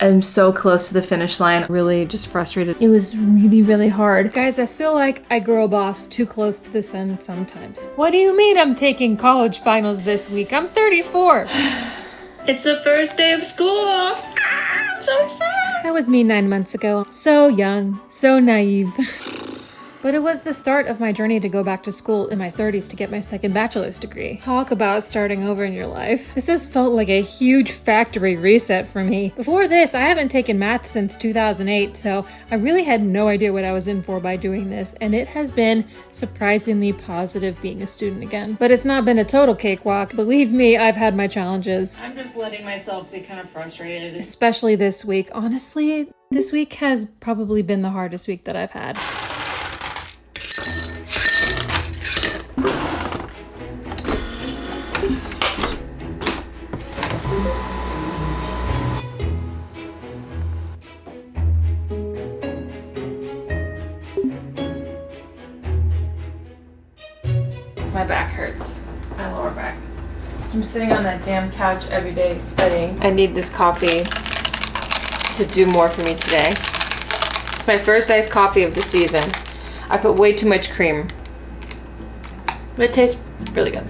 I'm so close to the finish line. Really just frustrated. It was really, really hard. Guys, I feel like I girl boss too close to this end sometimes. What do you mean I'm taking college finals this week? I'm 34. It's the first day of school. I'm so excited. That was me 9 months ago. So young, so naive. But it was the start of my journey to go back to school in my 30s to get my second bachelor's degree. Talk about starting over in your life. This has felt like a huge factory reset for me. Before this, I haven't taken math since 2008, so I really had no idea what I was in for by doing this, and it has been surprisingly positive being a student again. But it's not been a total cakewalk. Believe me, I've had my challenges. I'm just letting myself be kind of frustrated. Especially this week. Honestly, this week has probably been the hardest week that I've had. My back hurts. My lower back. I'm sitting on that damn couch every day studying. I need this coffee to do more for me today. It's my first iced coffee of the season. I put way too much cream. But it tastes really good.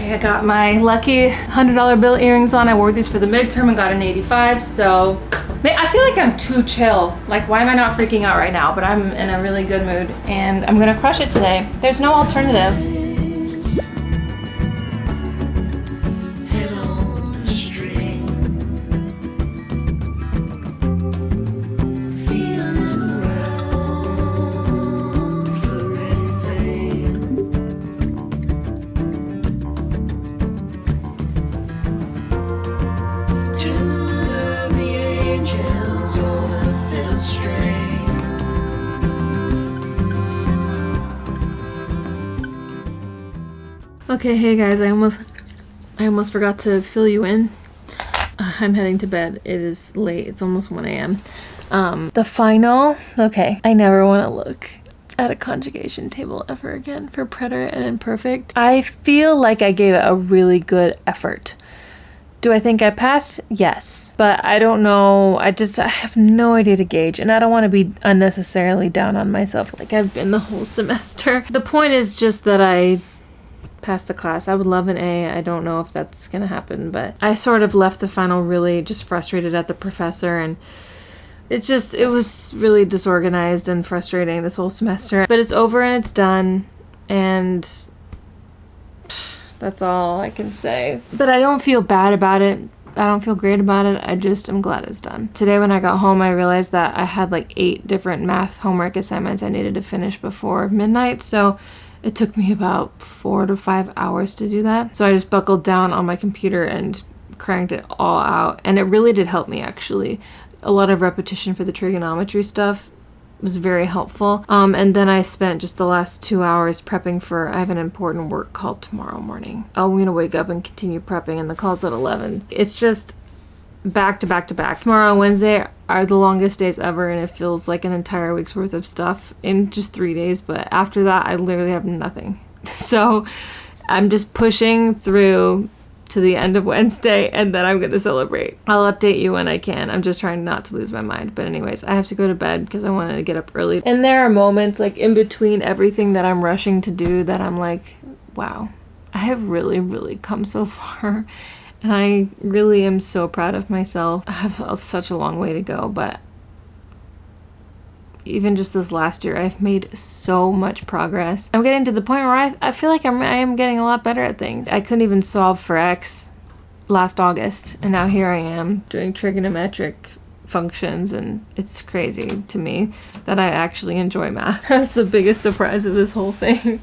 I got my lucky $100 bill earrings on. I wore these for the midterm and got an 85, so I feel like I'm too chill. Like, why am I not freaking out right now? But I'm in a really good mood and I'm gonna crush it today. There's no alternative. Okay, hey guys, I almost forgot to fill you in. I'm heading to bed. It is late. It's almost 1 a.m. The final, okay, I never want to look at a conjugation table ever again for preterite and imperfect. I feel like I gave it a really good effort. Do I think I passed? Yes. But I don't know. I have no idea to gauge, and I don't want to be unnecessarily down on myself like I've been the whole semester. The point is just that I passed the class. I would love an A. I don't know if that's gonna happen, but I sort of left the final really just frustrated at the professor, and it was really disorganized and frustrating this whole semester. But it's over and it's done, and that's all I can say. But I don't feel bad about it. I don't feel great about it. I just am glad it's done. Today when I got home, I realized that I had like 8 different math homework assignments I needed to finish before midnight, so it took me about 4 to 5 hours to do that. So I just buckled down on my computer and cranked it all out. And it really did help me, actually. A lot of repetition for the trigonometry stuff was very helpful. And then I spent just the last 2 hours prepping I have an important work call tomorrow morning. I'm gonna wake up and continue prepping, and the call's at 11. It's just back to back to back. Tomorrow and Wednesday are the longest days ever, and it feels like an entire week's worth of stuff in just 3 days, but after that I literally have nothing. So I'm just pushing through to the end of Wednesday, and then I'm gonna celebrate. I'll update you when I can. I'm just trying not to lose my mind. But anyways, I have to go to bed because I wanted to get up early. And there are moments like in between everything that I'm rushing to do that I'm like, wow, I have really, really come so far. And I really am so proud of myself. I have such a long way to go, but even just this last year, I've made so much progress. I'm getting to the point where I feel like I am getting a lot better at things. I couldn't even solve for X last August, and now here I am doing trigonometric functions, and it's crazy to me that I actually enjoy math. That's the biggest surprise of this whole thing.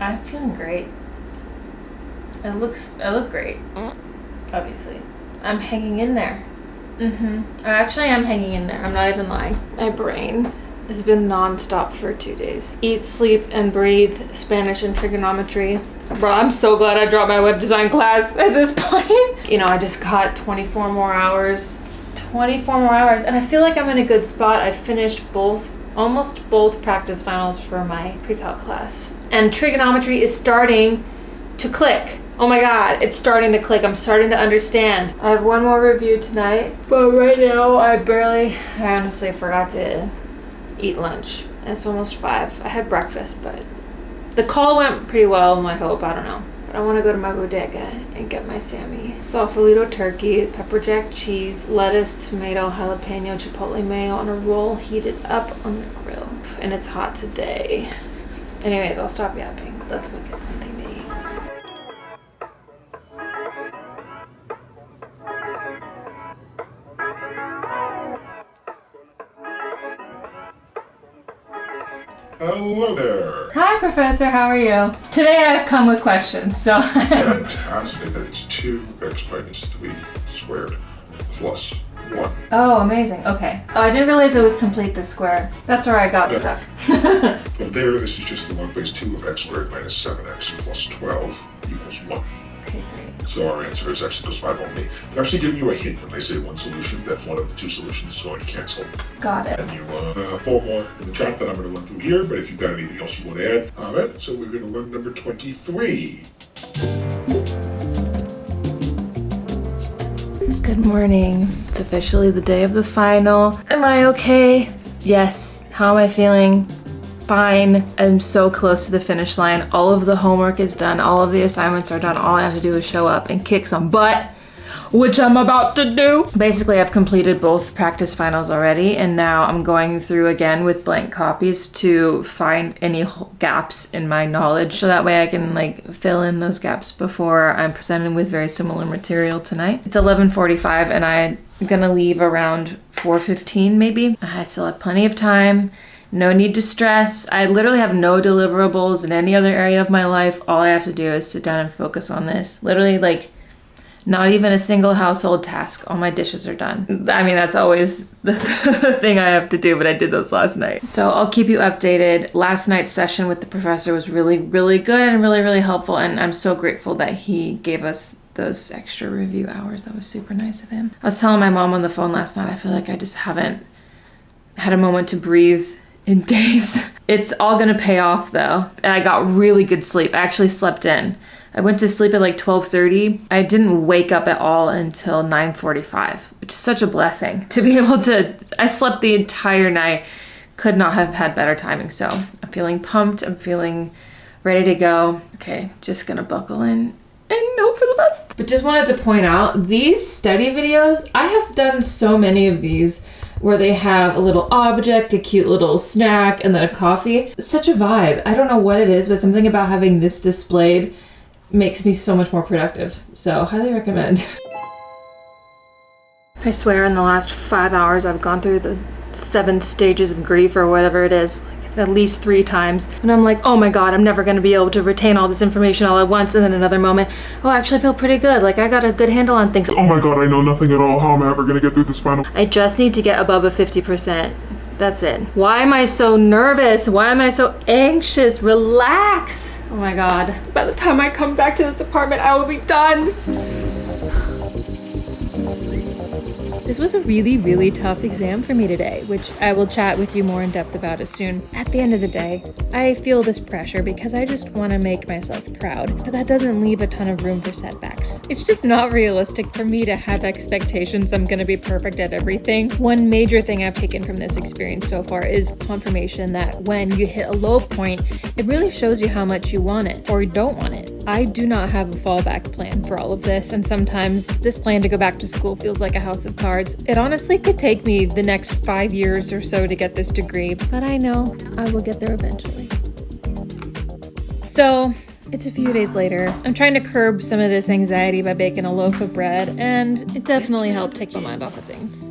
I'm feeling great. I look great, obviously. I'm hanging in there. I actually am hanging in there. I'm not even lying. My brain has been non-stop for 2 days. Eat, sleep, and breathe Spanish and trigonometry. Bro, I'm so glad I dropped my web design class at this point. You know, I just got 24 more hours. 24 more hours, and I feel like I'm in a good spot. I finished almost both practice finals for my pre-calc class. And trigonometry is starting to click. Oh my god, it's starting to click. I'm starting to understand. I have one more review tonight, but right now I honestly forgot to eat lunch. And it's almost 5. I had breakfast, but the call went pretty well, I hope. I don't know. But I want to go to my bodega and get my Sammy. Sausalito turkey, pepper jack cheese, lettuce, tomato, jalapeno, chipotle mayo on a roll heated up on the grill. And it's hot today. Anyways, I'll stop yapping. Let's go get something to eat. Hello there. Hi, Professor. How are you? Today I've come with questions, so. Fantastic. That is 2x minus 3 squared plus 1. Oh, amazing. Okay. Oh, I didn't realize it was complete the square. That's where I got stuck. From there, this is just the 1 base 2 of x squared minus 7x plus 12 equals 1. Okay, great. So our answer is x equals 5 only. They're actually giving you a hint when they say one solution that one of the 2 solutions is going to cancel. Got it. And you 4 more in the chat that I'm going to run through here, but if you've got anything else you want to add, alright, so we're going to run number 23. Good morning. It's officially the day of the final. Am I okay? Yes. How am I feeling? Fine. I'm so close to the finish line. All of the homework is done. All of the assignments are done. All I have to do is show up and kick some butt, which I'm about to do. Basically, I've completed both practice finals already, and now I'm going through again with blank copies to find any gaps in my knowledge, so that way I can fill in those gaps before I'm presented with very similar material tonight. It's 11:45 and I'm gonna leave around 4:15 maybe. I still have plenty of time. No need to stress. I literally have no deliverables in any other area of my life. All I have to do is sit down and focus on this. Literally, not even a single household task. All my dishes are done. I mean, that's always the thing I have to do, but I did those last night. So I'll keep you updated. Last night's session with the professor was really, really good and really, really helpful. And I'm so grateful that he gave us those extra review hours. That was super nice of him. I was telling my mom on the phone last night, I feel like I just haven't had a moment to breathe in days. It's all gonna pay off though. And I got really good sleep. I actually slept in. I went to sleep at 12:30. I didn't wake up at all until 9:45, which is such a blessing to be able to. I slept the entire night. Could not have had better timing. So I'm feeling pumped. I'm feeling ready to go. Okay, just gonna buckle in and hope for the best. But just wanted to point out, these study videos, I have done so many of these where they have a little object, a cute little snack, and then a coffee. It's such a vibe. I don't know what it is, but something about having this displayed makes me so much more productive. So highly recommend. I swear in the last 5 hours I've gone through the 7 stages of grief or whatever it is, at least 3 times. And I'm like, oh my god, I'm never gonna be able to retain all this information all at once. And then another moment, oh, I actually feel pretty good. I got a good handle on things. Oh my god, I know nothing at all. How am I ever gonna get through this final? I just need to get above a 50%. That's it. Why am I so nervous? Why am I so anxious? Relax. Oh my god. By the time I come back to this apartment, I will be done. This was a really, really tough exam for me today, which I will chat with you more in depth about as soon. At the end of the day, I feel this pressure because I just want to make myself proud, but that doesn't leave a ton of room for setbacks. It's just not realistic for me to have expectations I'm gonna be perfect at everything. One major thing I've taken from this experience so far is confirmation that when you hit a low point, it really shows you how much you want it or don't want it. I do not have a fallback plan for all of this, and sometimes this plan to go back to school feels like a house of cards. It honestly could take me the next 5 years or so to get this degree, but I know I will get there eventually. So, it's a few days later. I'm trying to curb some of this anxiety by baking a loaf of bread, and it definitely helped take my mind off of things.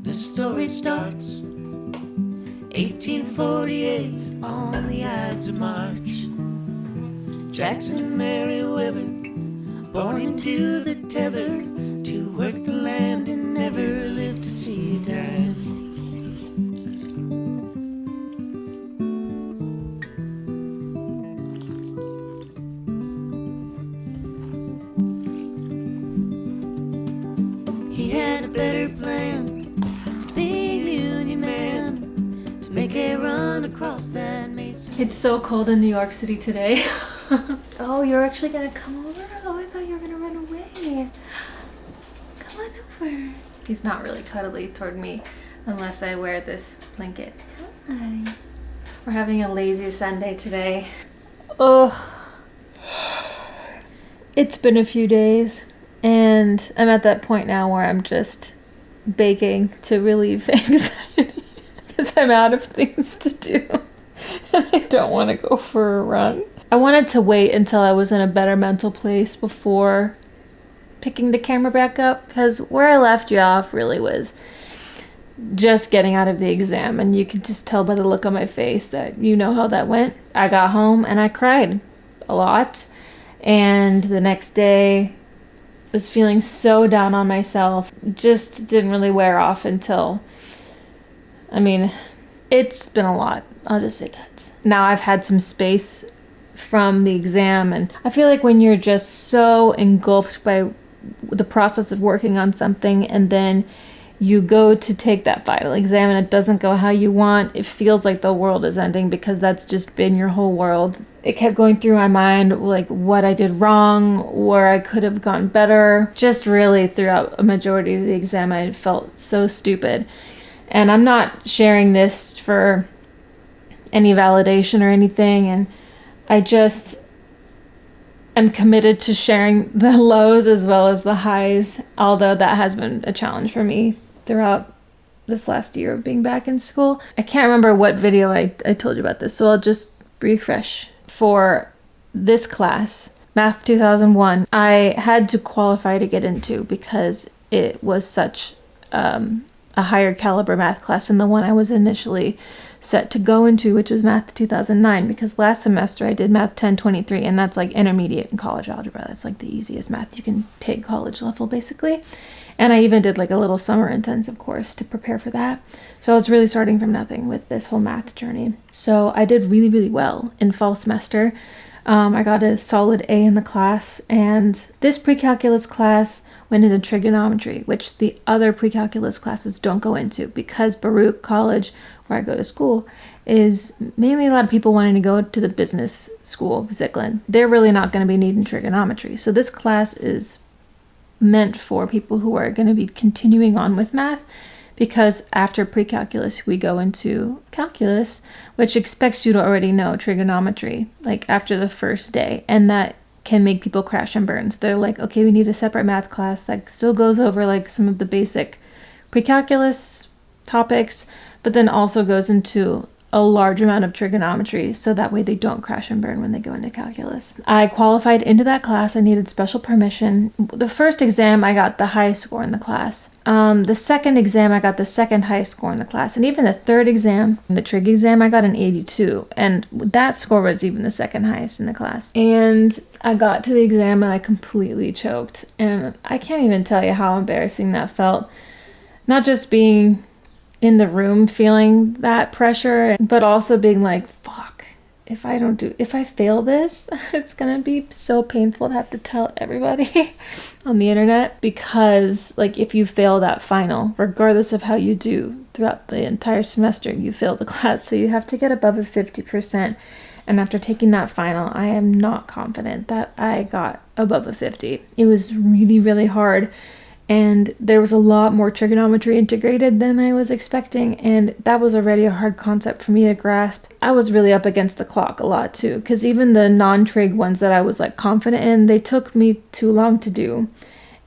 The story starts 1848 on the Ides of March. Jackson Meriwether, born into the tether to work the land in never live to see a dime. He had a better plan, to be a union man, to make a run across that Mason. It's so cold in New York City today. Oh, you're actually gonna come over? Oh, I thought you were gonna run away. Come on over. He's not really cuddly toward me unless I wear this blanket. Hi. We're having a lazy Sunday today. Ugh. It's been a few days, and I'm at that point now where I'm just baking to relieve anxiety because I'm out of things to do and I don't want to go for a run. I wanted to wait until I was in a better mental place before picking the camera back up, because where I left you off really was just getting out of the exam, and you could just tell by the look on my face that you know how that went. I got home and I cried a lot, and the next day was feeling so down on myself. Just didn't really wear off until, it's been a lot. I'll just say that. Now I've had some space from the exam, and I feel like when you're just so engulfed by the process of working on something and then you go to take that final exam and it doesn't go how you want, it feels like the world is ending because that's just been your whole world. It kept going through my mind, like what I did wrong, where I could have gone better. Just really throughout a majority of the exam I felt so stupid. And I'm not sharing this for any validation or anything, and I just am committed to sharing the lows as well as the highs, although that has been a challenge for me throughout this last year of being back in school. I can't remember what video I told you about this, so I'll just refresh. For this class, Math 2001, I had to qualify to get into because it was such a higher caliber math class than the one I was initially set to go into, which was Math 2009, because last semester I did Math 1023, and that's like intermediate in college algebra. That's like the easiest math you can take college level, basically. And I even did like a little summer intensive course to prepare for that. So I was really starting from nothing with this whole math journey. So I did really, really well in fall semester. I got a solid A in the class, and this pre-calculus class went into trigonometry, which the other pre-calculus classes don't go into, because Baruch College, where I go to school, is mainly a lot of people wanting to go to the business school, Zicklin. They're really not going to be needing trigonometry. So this class is meant for people who are going to be continuing on with math, because after pre-calculus we go into calculus, which expects you to already know trigonometry like after the first day, and that can make people crash and burn. So they're like, okay, we need a separate math class that still goes over like some of the basic pre-calculus topics, but then also goes into a large amount of trigonometry, so that way they don't crash and burn when they go into calculus. I qualified into that class. I needed special permission. The first exam, I got the highest score in the class. The second exam, I got the second highest score in the class. And even the third exam, the trig exam, I got an 82. And that score was even the second highest in the class. And I got to the exam and I completely choked. And I can't even tell you how embarrassing that felt. Not just being in the room feeling that pressure, but also being like, fuck, if I fail this, it's gonna be so painful to have to tell everybody on the internet, because like if you fail that final, regardless of how you do throughout the entire semester, you fail the class, so you have to get above a 50%. And after taking that final, I am not confident that I got above a 50. It was really, really hard. And there was a lot more trigonometry integrated than I was expecting, and that was already a hard concept for me to grasp. I was really up against the clock a lot too, because even the non-trig ones that I was like confident in, they took me too long to do.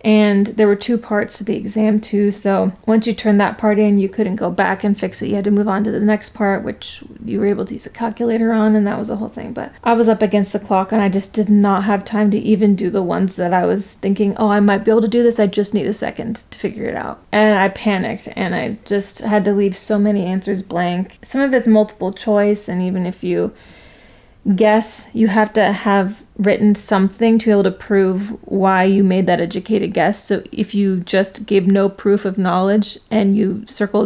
And there were 2 parts to the exam too, so once you turned that part in, you couldn't go back and fix it. You had to move on to the next part, which you were able to use a calculator on, and that was the whole thing. But I was up against the clock, and I just did not have time to even do the ones that I was thinking, oh, I might be able to do this, I just need a second to figure it out. And I panicked, and I just had to leave so many answers blank. Some of it's multiple choice, and even if you guess, you have to have written something to be able to prove why you made that educated guess. So if you just gave no proof of knowledge and you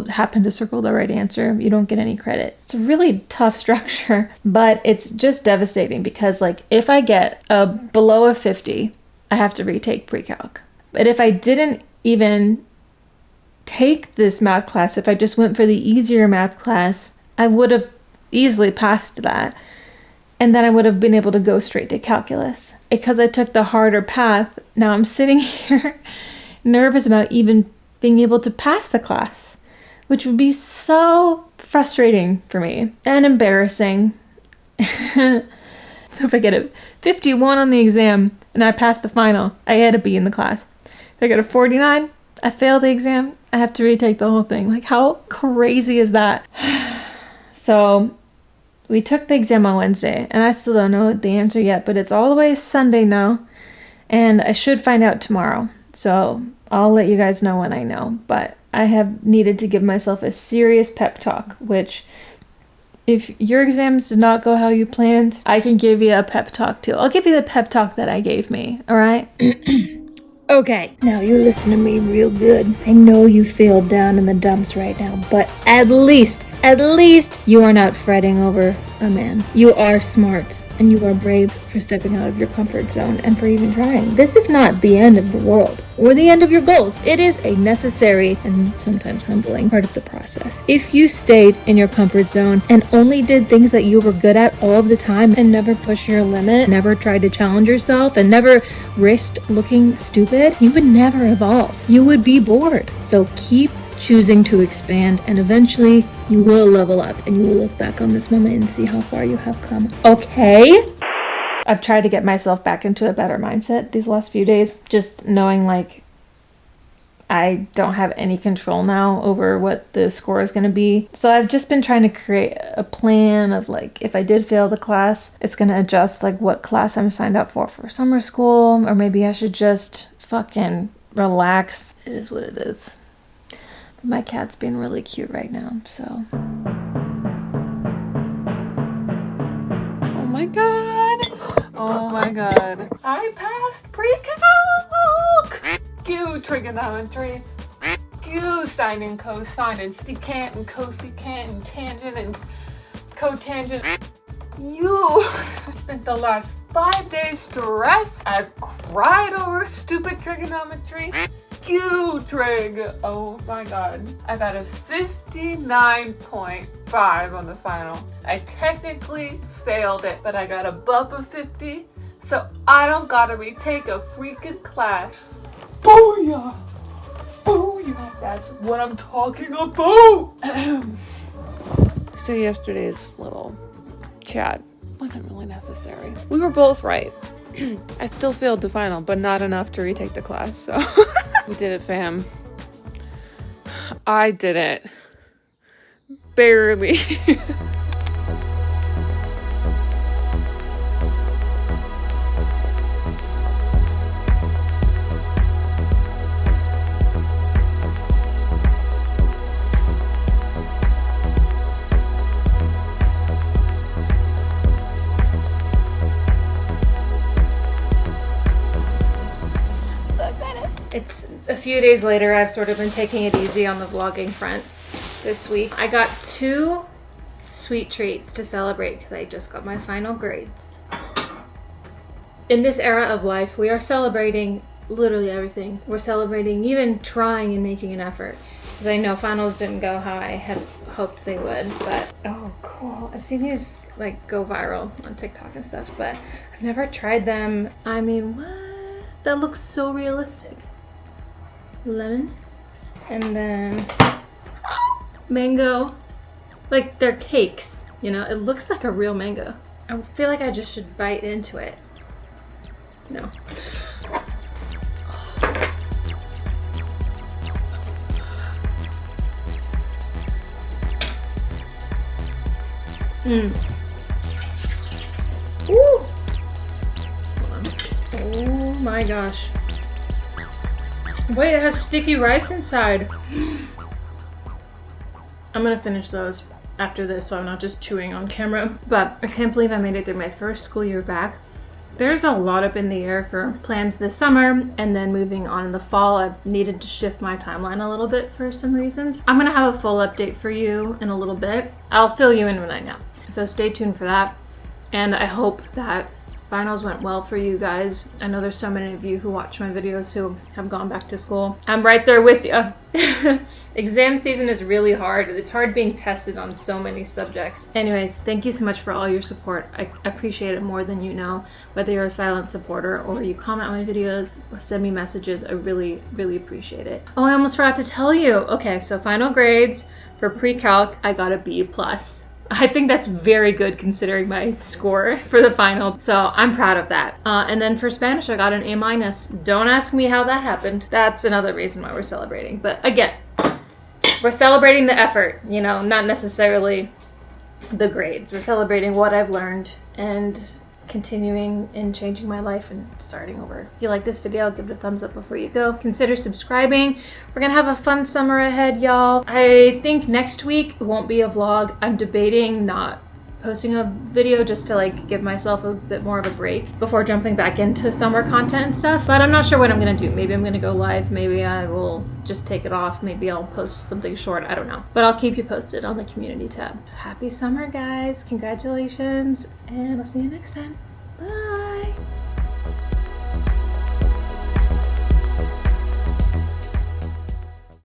happened to circle the right answer, you don't get any credit. It's a really tough structure, but it's just devastating because like if I get below a 50, I have to retake pre-calc. But if I didn't even take this math class, if I just went for the easier math class, I would have easily passed that. And then I would have been able to go straight to calculus. Because I took the harder path, now I'm sitting here nervous about even being able to pass the class, which would be so frustrating for me and embarrassing. So if I get a 51 on the exam and I pass the final, I get a B in the class. If I get a 49, I fail the exam, I have to retake the whole thing. Like, how crazy is that? So we took the exam on Wednesday, and I still don't know the answer yet, but it's all the way Sunday now, and I should find out tomorrow. So I'll let you guys know when I know. But I have needed to give myself a serious pep talk, which if your exams did not go how you planned, I can give you a pep talk too. I'll give you the pep talk that I gave me, all right? Okay, now you listen to me real good. I know you feel down in the dumps right now, but at least you are not fretting over a man. You are smart and you are brave for stepping out of your comfort zone and for even trying. This is not the end of the world or the end of your goals. It is a necessary and sometimes humbling part of the process. If you stayed in your comfort zone and only did things that you were good at all of the time and never push your limit, never tried to challenge yourself, and never risked looking stupid, you would never evolve. You would be bored. So keep choosing to expand, and eventually you will level up and you will look back on this moment and see how far you have come. Okay? I've tried to get myself back into a better mindset these last few days, just knowing like I don't have any control now over what the score is going to be. So I've just been trying to create a plan of like, if I did fail the class, it's going to adjust like what class I'm signed up for summer school, or maybe I should just fucking relax. It is what it is. But my cat's being really cute right now, so. Oh my god. Oh my god. I passed pre-calc. You trigonometry. You sine and cosine and secant and cosecant and tangent and cotangent. You spent the last 5 days stressed. I've cried over stupid trigonometry. You trig. Oh my god. I got a 59.5 on the final. I technically failed it, but I got above a 50, so I don't gotta retake a freaking class. Booyah! Booyah! That's what I'm talking about! So yesterday's little chat wasn't really necessary. We were both right. I still failed the final, but not enough to retake the class, so. We did it, fam. I did it. Barely. It's a few days later. I've sort of been taking it easy on the vlogging front this week. I got 2 sweet treats to celebrate because I just got my final grades. In this era of life, we are celebrating literally everything. We're celebrating even trying and making an effort. Because I know finals didn't go how I had hoped they would, but oh cool. I've seen these like go viral on TikTok and stuff, but I've never tried them. I mean, what? That looks so realistic. Lemon, and then mango. Like they're cakes, you know? It looks like a real mango. I feel like I just should bite into it. No. Ooh. Hold on. Oh my gosh. Wait, it has sticky rice inside. I'm gonna finish those. after this so I'm not just chewing on camera. But I can't believe I made it through my first school year back. There's a lot up in the air for plans this summer, and then moving on in the fall. I've needed to shift my timeline a little bit for some reasons. I'm gonna have a full update for you in a little bit. I'll fill you in when I know. So stay tuned for that. And I hope that finals went well for you guys. I know there's so many of you who watch my videos who have gone back to school. I'm right there with you. Exam season is really hard. It's hard being tested on so many subjects. Anyways, thank you so much for all your support. I appreciate it more than you know. Whether you're a silent supporter or you comment on my videos or send me messages, I really, really appreciate it. Oh, I almost forgot to tell you. Okay, so final grades for pre-calc, I got a B+. I think that's very good considering my score for the final. So I'm proud of that. And then for Spanish, I got an A-. Don't ask me how that happened. That's another reason why we're celebrating. But again, we're celebrating the effort, you know, not necessarily the grades. We're celebrating what I've learned and continuing and changing my life and starting over. If you like this video, give it a thumbs up before you go. Consider subscribing. We're gonna have a fun summer ahead, y'all. I think next week won't be a vlog. I'm debating not posting a video just to like give myself a bit more of a break before jumping back into summer content and stuff, but I'm not sure what I'm gonna do. Maybe I'm gonna go live, maybe I will just take it off, maybe I'll post something short, I don't know. But I'll keep you posted on the community tab. Happy summer, guys. Congratulations, and I'll see you next time. Bye.